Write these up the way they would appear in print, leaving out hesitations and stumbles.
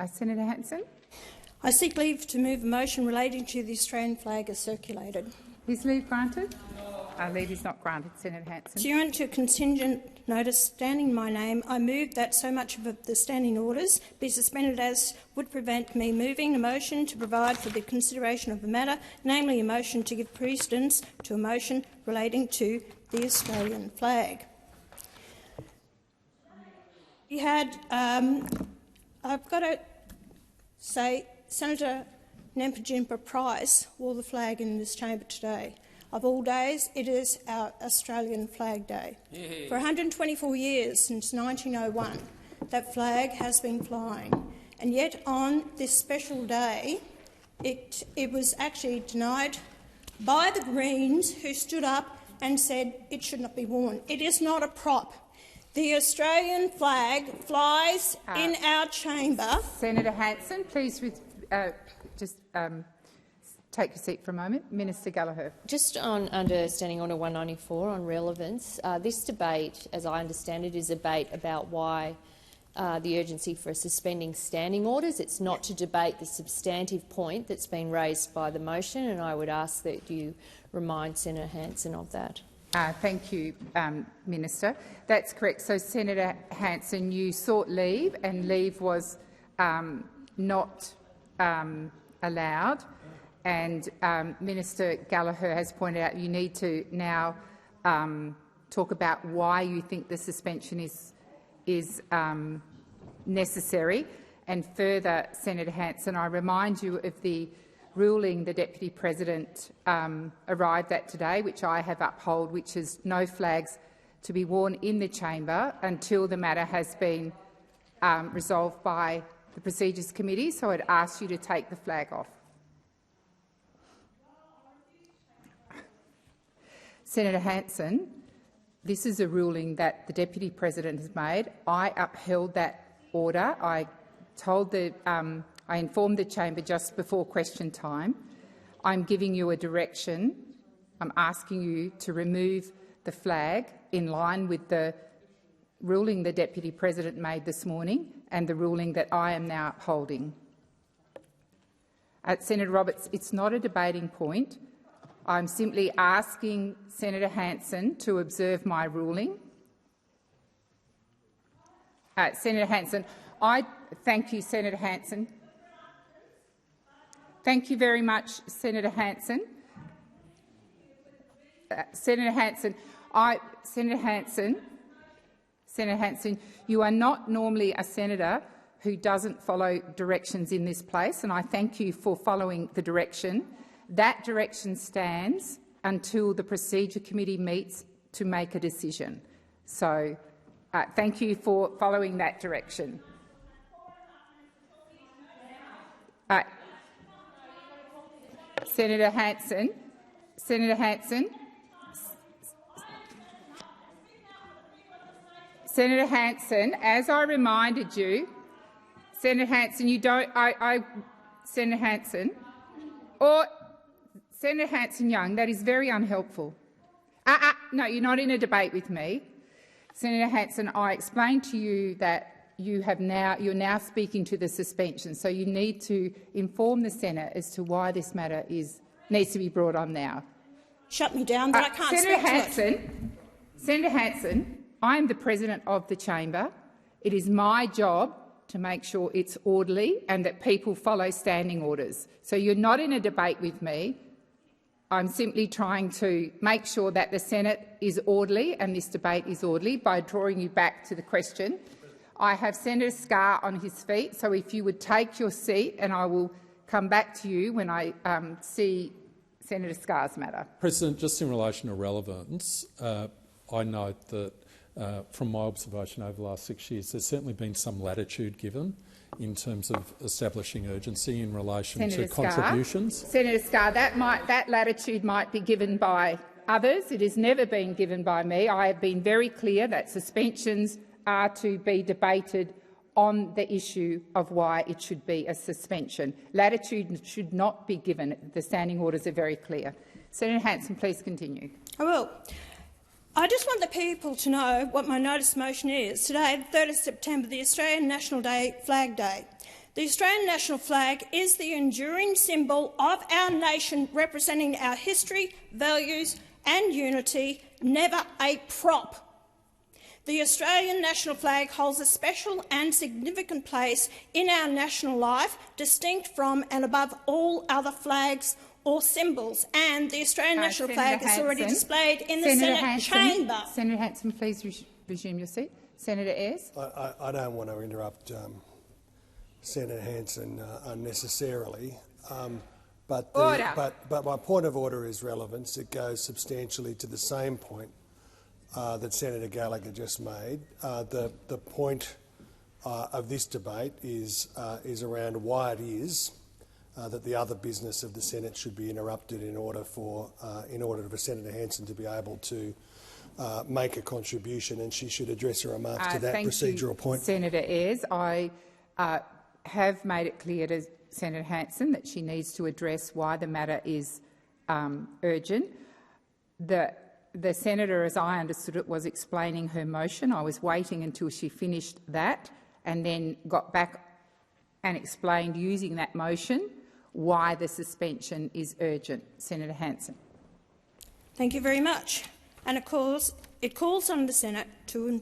Senator Hanson. I seek leave to move a motion relating to the Australian flag as circulated. Is leave granted? Leave is not granted. Senator Hanson. Pursuant to a contingent notice standing in my name, I move that so much of the standing orders be suspended as would prevent me moving a motion to provide for the consideration of the matter, namely a motion to give precedence to a motion relating to the Australian flag. We had, I've got to say, Senator Nampijinpa Price wore the flag in this chamber today. Of all days, it is our Australian Flag Day. For 124 years, since 1901, that flag has been flying. And yet on this special day, it was actually denied by the Greens, who stood up and said it should not be worn. It is not a prop. The Australian flag flies in our chamber. Senator Hanson, please take your seat for a moment. Minister Gallagher. Just on under Standing Order 194 on relevance, this debate, as I understand it, is a debate about why the urgency for suspending standing orders. It's not to debate the substantive point that's been raised by the motion, and I would ask that you remind Senator Hanson of that. Thank you, Minister. That's correct. So, Senator Hanson, you sought leave, and leave was not allowed. And Minister Gallagher has pointed out you need to now talk about why you think the suspension is necessary. And further, Senator Hanson, I remind you of the ruling the Deputy President arrived at today, which I have upheld, which is no flags to be worn in the chamber until the matter has been resolved by the Procedures Committee. So I'd ask you to take the flag off. Senator Hanson, this is a ruling that the Deputy President has made. I upheld that order. I informed the chamber just before question time. I'm giving you a direction. I'm asking you to remove the flag in line with the ruling the Deputy President made this morning and the ruling that I am now upholding. Senator Roberts, it's not a debating point. I'm simply asking Senator Hanson to observe my ruling. Senator Hanson, thank you, Senator Hanson. Thank you very much, Senator Hanson. Senator Hanson, Senator Hanson, you are not normally a senator who doesn't follow directions in this place, and I thank you for following the direction. That direction stands until the Procedure Committee meets to make a decision. So thank you for following that direction. Senator Hanson, Senator Hanson, Senator Hanson, as I reminded you, Senator Hanson, you don't. Senator Hanson, or Senator Hanson-Young, that is very unhelpful. No, you're not in a debate with me. Senator Hanson, I explained to you that you're now speaking to the suspension, so you need to inform the Senate as to why this matter needs to be brought on now. Shut me down, but I can't speak to it. Senator Hanson, I am the President of the chamber. It is my job to make sure it's orderly and that people follow standing orders. So you're not in a debate with me. I'm simply trying to make sure that the Senate is orderly and this debate is orderly by drawing you back to the question. I have Senator Scarr on his feet, so if you would take your seat, and I will come back to you when I see Senator Scarr's matter. President, just in relation to relevance, I note that from my observation over the last 6 years, there's certainly been some latitude given in terms of establishing urgency in relation to contributions. Senator Scarr, that latitude might be given by others. It has never been given by me. I have been very clear that suspensions are to be debated on the issue of why it should be a suspension. Latitude should not be given. The standing orders are very clear. Senator Hanson, please continue. I will. I just want the people to know what my notice motion is. Today, the 3rd of September, the Australian National Day, Flag Day. The Australian national flag is the enduring symbol of our nation, representing our history, values and unity, never a prop. The Australian national flag holds a special and significant place in our national life, distinct from and above all other flags or symbols, and the Australian national flag is already displayed in the Senate chamber. Senator Hanson, please resume your seat. Senator Ayres. I don't want to interrupt Senator Hanson unnecessarily, but my point of order is relevance. It goes substantially to the same point that Senator Gallagher just made. The point of this debate is around why it is that the other business of the Senate should be interrupted in order for Senator Hanson to be able to make a contribution, and she should address her remarks to that procedural point. Senator Ayres, I have made it clear to Senator Hanson that she needs to address why the matter is urgent. The senator, as I understood it, was explaining her motion. I was waiting until she finished that and then got back and explained, using that motion, why the suspension is urgent. Senator Hanson. Thank you very much. And it calls on the Senate to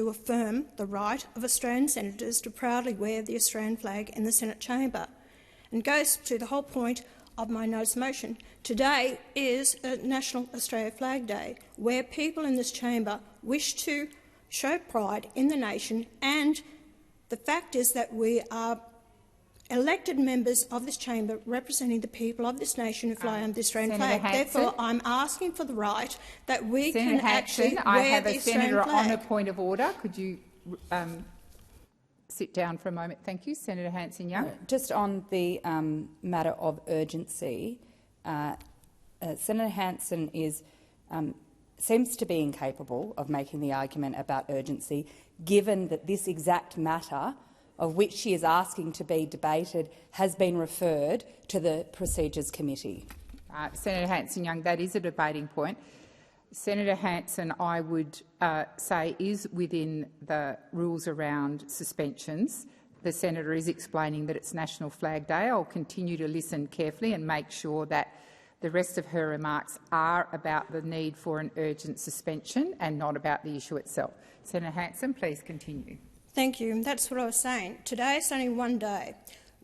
affirm the right of Australian senators to proudly wear the Australian flag in the Senate chamber, and goes to the whole point of my notice of motion. Today is a National Australia Flag Day, where people in this chamber wish to show pride in the nation, and the fact is that we are elected members of this chamber representing the people of this nation who fly under the Australian flag. Therefore, I'm asking for the right that we can actually wear the Australian flag. I have a senator on a point of order. Could you sit down for a moment? Thank you. Senator Hanson-Young. Just on the matter of urgency, Senator Hanson seems to be incapable of making the argument about urgency, given that this exact matter of which she is asking to be debated has been referred to the Procedures Committee. Senator Hanson-Young, that is a debating point. Senator Hanson, I would say, is within the rules around suspensions. The senator is explaining that it's National Flag Day. I'll continue to listen carefully and make sure that the rest of her remarks are about the need for an urgent suspension and not about the issue itself. Senator Hanson, please continue. Thank you. That's what I was saying. Today is only one day.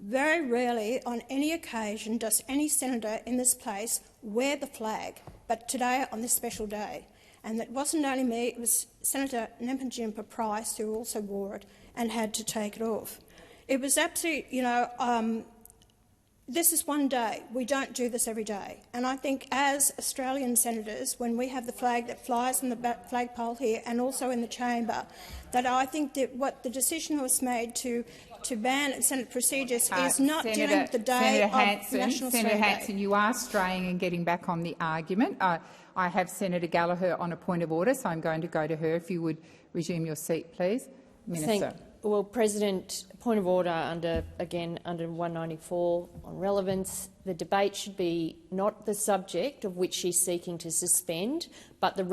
Very rarely on any occasion does any senator in this place wear the flag, but today on this special day. And it wasn't only me, it was Senator Nampijinpa Price who also wore it and had to take it off. It was absolutely, this is one day. We don't do this every day. And I think as Australian senators, when we have the flag that flies in the flagpole here and also in the chamber, that I think that what the decision was made to ban Senate procedures is not dealing with the day of National Senator Day. Hanson, you are straying and getting back on the argument. I have Senator Gallagher on a point of order, so I'm going to go to her. If you would resume your seat, please. Minister. Well, President, point of order under 194 on relevance. The debate should be not the subject of which she's seeking to suspend, but the